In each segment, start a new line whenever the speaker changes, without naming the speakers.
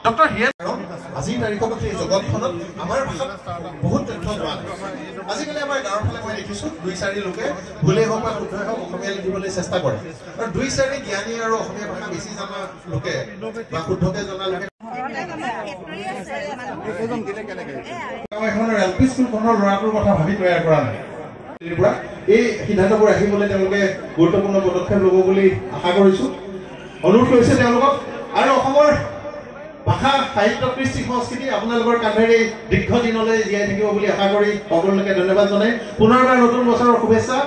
Doctor Hien আজিৰ তাৰিখত এই জগতখনত আমাৰ ভাষাত বহুত তথ্য যোৱা আজিকালি আমাৰ গাঁৱৰ ফালে মই দেখিছোঁ 2-4 লোকে ভুলেই হওক বা শুদ্ধই হওক অসমীয়া লিখিবলৈ চেষ্টা কৰে আৰু 2-4 জ্ঞানী আৰু অসমীয়া ভাষা বেছি জনা লোকে বা শুদ্ধকে জনা লোকে এখনৰ এল পি স্কুলখনৰ ল'ৰাটোৰ কথা ভাবি তৈয়াৰ কৰা নাই এই সিদ্ধান্তবোৰ আহিবলৈ তেওঁলোকে গুৰুত্বপূৰ্ণ পদক্ষেপ ল'ব বুলি আশা কৰিছোঁ অনুৰোধ কৰিছে তেওঁলোকক আৰু অসমৰ ভাষা সাহিত্য কৃষ্টি সংস্কৃতি আপোনালোকৰ কান্ধেৰে দীৰ্ঘদিনলৈ জীয়াই থাকিব বুলি আশা কৰি সকলোকে ধন্যবাদ জনাই পুনৰবাৰ নতুন বছৰৰ শুভেচ্ছা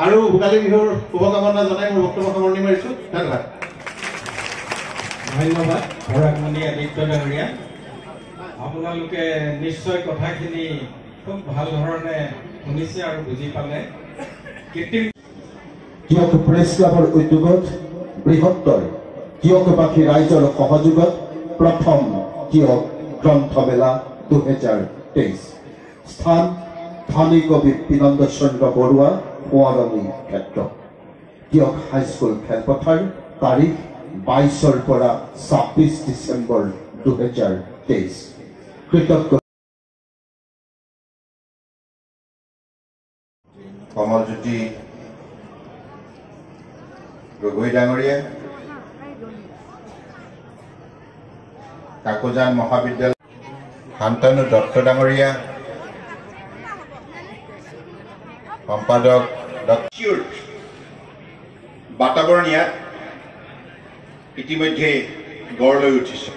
আৰু ভোগালী বিহুৰ শুভকামনা জনাই মোৰ বক্তব্য সামৰণি মাৰিছোঁ ধন্যবাদ
ধন্যবাদ পৰাগমণি আদিত্য ডাঙৰীয়া আপোনালোকে নিশ্চয় কথাখিনি খুব ভাল ধৰণে শুনিছে আৰু বুজি পালে
কিয়ক প্ৰেছ ক্লাবৰ উদ্যোগত বৃহত্তৰ কিয়কবাসী ৰাইজৰ সহযোগত প্ৰথম কিয়ক গ্ৰন্থমেলা 2023 স্থান ধনী কবি বিনন্দ চন্দ্ৰ বৰুৱা সোঁৱৰণী ক্ষেত্ৰ কিয়ক হাইস্কুল খেলপথাৰ তাৰিখ 22 পৰা 26 ডিচেম্বৰ 2023 কৃতজ্ঞ
কমলজ্যোতি গগৈ ডাঙৰীয়া কাকোজান মহাবিদ্যালয় শান্তনু দত্ত ডাঙৰীয়া সম্পাদক বাতাবৰণ ইয়াত ইতিমধ্যে গঢ় লৈ উঠিছে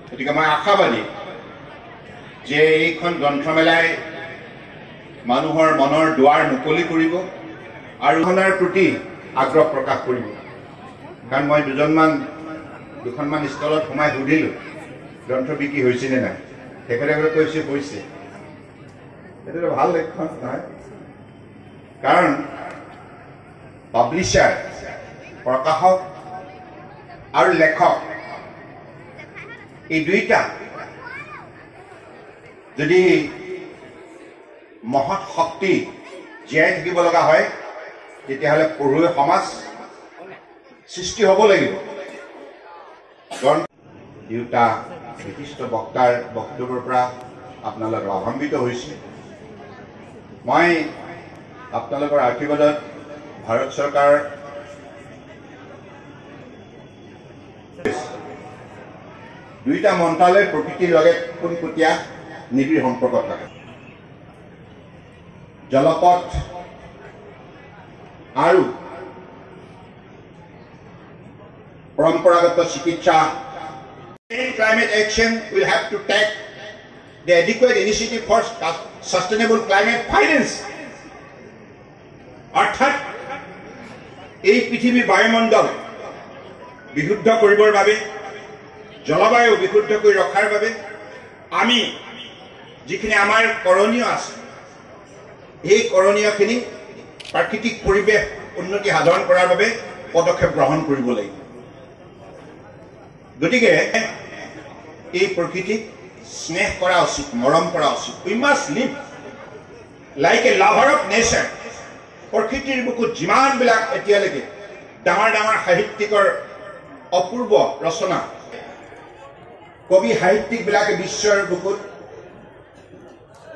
গতিকে মই আশাবাদী যে এইখন গ্ৰন্থমেলাই মানুহৰ মনৰ দুৱাৰ মুকলি কৰিব আৰু খনৰ প্ৰতি আগ্ৰহ প্ৰকাশ কৰিব কাৰণ মই দুখনমান ষ্টলত সোমাই সুধিলোঁ গ্ৰন্থ বিক্ৰী হৈছেনে নাই তেখেতে কৈছে হৈছে এইটো ভাল লক্ষণ নহয় কাৰণ পাব্লিশ্বাৰ প্ৰকাশক আৰু লেখক এই দুইটা যদি মহৎ শক্তি জীয়াই থাকিব লগা হয় তেতিয়াহ'লে পঢ়ুৱৈ সমাজ সৃষ্টি হ'ব লাগিব দুটা বিশিষ্ট বক্তাৰ বক্তব্যৰ পৰা আপোনালোক লাভান্বিত হৈছে মই আপোনালোকৰ আশীৰ্বাদত ভাৰত চৰকাৰ দুইটা মন্ত্ৰালয় প্ৰকৃতিৰ লগত পোনপটীয়া নিবিড় সম্পৰ্ক থাকে জলপথ আৰু পৰম্পৰাগত চিকিৎসা climate action will have to take the adequate initiative for sustainable climate finance অৰ্থাৎ এই পৃথিৱীৰ বায়ুমণ্ডল বিশুদ্ধ কৰিবৰ বাবে জলবায়ু বিশুদ্ধ কৰি ৰখাৰ বাবে আমি যিখিনি আমাৰ কৰণীয় আছে এই কৰণীয়খিনি প্ৰাকৃতিক পৰিৱেশ উন্নতি সাধন কৰাৰ বাবে পদক্ষেপ গ্ৰহণ কৰিব লাগিব গতিকে এই প্ৰকৃতিক স্নেহ কৰা উচিত মৰম কৰা উচিত we must live like a lover of nature প্ৰকৃতিৰ বুকুত যিমানবিলাক এতিয়ালৈকে ডাঙৰ ডাঙৰ সাহিত্যিকৰ অপূৰ্ব ৰচনা কবি সাহিত্যিকবিলাকে বিশ্বৰ বুকুত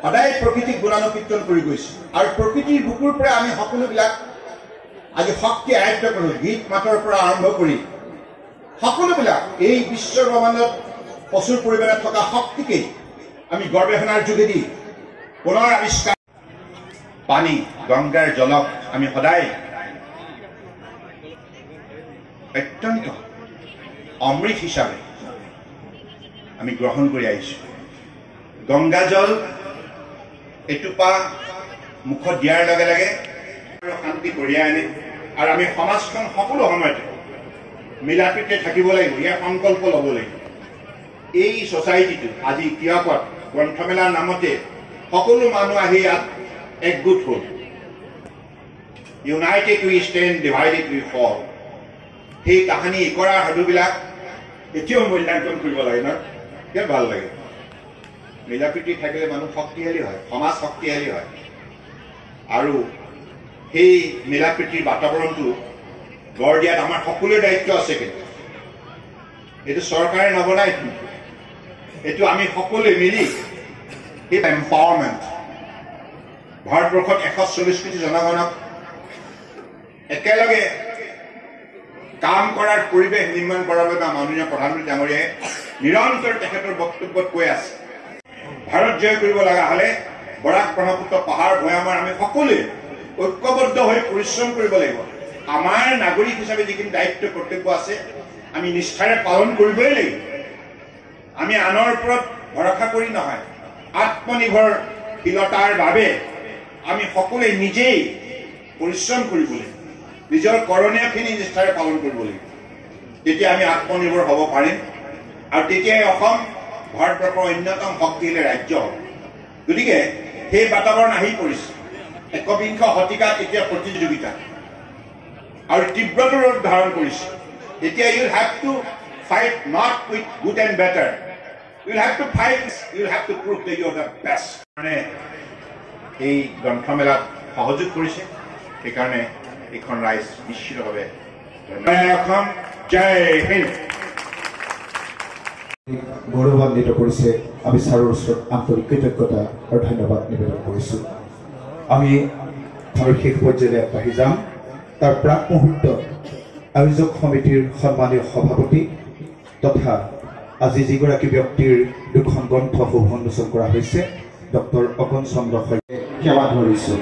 সদায় প্ৰকৃতিক গুণানুকীৰ্তন কৰি গৈছে আৰু প্ৰকৃতিৰ বুকুৰ পৰা আমি সকলোবিলাক আজি শক্তি আয়ত্ত কৰোঁ গীত মাতৰ পৰা আৰম্ভ কৰি সকলোবিলাক এই বিশ্ব ব্ৰহ্মাণ্ডত প্ৰচুৰ পৰিমাণে থকা শক্তিকেই আমি গৱেষণাৰ যোগেদি পুনৰ আৱিষ্কাৰ পানী গংগাৰ জলক আমি সদায় অত্যন্ত অমৃত হিচাপে আমি গ্ৰহণ কৰি আহিছোঁ গংগা জল এটুপা মুখত দিয়াৰ লগে লগে শান্তি কঢ়িয়াই আনে আৰু আমি সমাজখন সকলো সময়তে মিলাপ্ৰীতিৰে থাকিব লাগিব ইয়াৰ সংকল্প ল'ব লাগিব এই ছ'চাইটিটো আজি কিয়কত গ্ৰন্থমেলাৰ নামতে সকলো মানুহ আহি ইয়াত একগোট হ'ল United we stand divided we fall সেই কাহিনী কৰাৰ সাধুবিলাক এতিয়াও মূল্যাংকন কৰিব লাগে ন কিয় ভাল লাগে মিলাপ্ৰীতি থাকিলে মানুহ শক্তিশালী হয় সমাজ শক্তিশালী হয় আৰু সেই মিলা প্ৰীতিৰ বাতাবৰণটো গঢ় দিয়াত আমাৰ সকলোৰে দায়িত্ব আছে। কিন্তু এইটো চৰকাৰে নবনাই, এইটো আমি সকলোৱে মিলি এই এম্পাৱাৰমেণ্ট ভাৰতবৰ্ষত 140 কোটি জনগণক একেলগে কাম কৰাৰ পৰিৱেশ নিৰ্মাণ কৰাৰ বাবে মাননীয় প্ৰধানমন্ত্ৰী ডাঙৰীয়াই নিৰন্তৰ তেখেতৰ বক্তব্যত কৈ আছে। ভাৰত জয় কৰিব লগা হ'লে বৰাক ব্ৰহ্মপুত্ৰ পাহাৰ ভৈয়ামৰ আমি সকলোৱে ঐক্যবদ্ধ হৈ পৰিশ্ৰম কৰিব লাগিব। আমাৰ নাগৰিক হিচাপে যিখিনি দায়িত্ব কৰ্তব্য আছে আমি নিষ্ঠাৰে পালন কৰিবই লাগিব। আমি আনৰ ওপৰত ভৰসা কৰি নহয়, আত্মনিৰ্ভৰশীলতাৰ বাবে আমি সকলোৱে নিজেই পৰিশ্ৰম কৰিব লাগিব, নিজৰ কৰণীয়খিনি নিষ্ঠাৰে পালন কৰিব লাগিব। তেতিয়া আমি আত্মনিৰ্ভৰ হ'ব পাৰিম আৰু তেতিয়াই অসম ভাৰতবৰ্ষৰ অন্যতম শক্তিশালী ৰাজ্য হ'ব। গতিকে সেই বাতাবৰণ আহি পৰিছে। একবিংশ শতিকাত এতিয়া প্ৰতিযোগিতা আৰু তীব্ৰতৰ ৰূপ ধাৰণ কৰিছে। এতিয়া you have to fight not with good and better, you have to fight, you have to prove that you are the best. মানে এই গ্ৰন্থমেলাত সহযোগ কৰিছে, সেইকাৰণে এইখন ৰাইজ নিশ্চিতভাৱে অসম জয় হিন্দ।
গৌৰৱান্বিত কৰিছে। আমি ছাৰৰ ওচৰত আন্তৰিক কৃতজ্ঞতা আৰু ধন্যবাদ নিবেদন কৰিছোঁ। আমি শেষ পৰ্যায়লৈ আগবাঢ়ি যাম। তাৰ প্ৰাক মুহূৰ্তত আয়োজক সমিতিৰ সন্মানীয় সভাপতি তথা আজি যিগৰাকী ব্যক্তিৰ দুখন গ্ৰন্থ শুভ উন্মোচন কৰা হৈছে ডক্টৰ অকন চন্দ্ৰ শইকীয়াক সেৱা ধৰিছোঁ।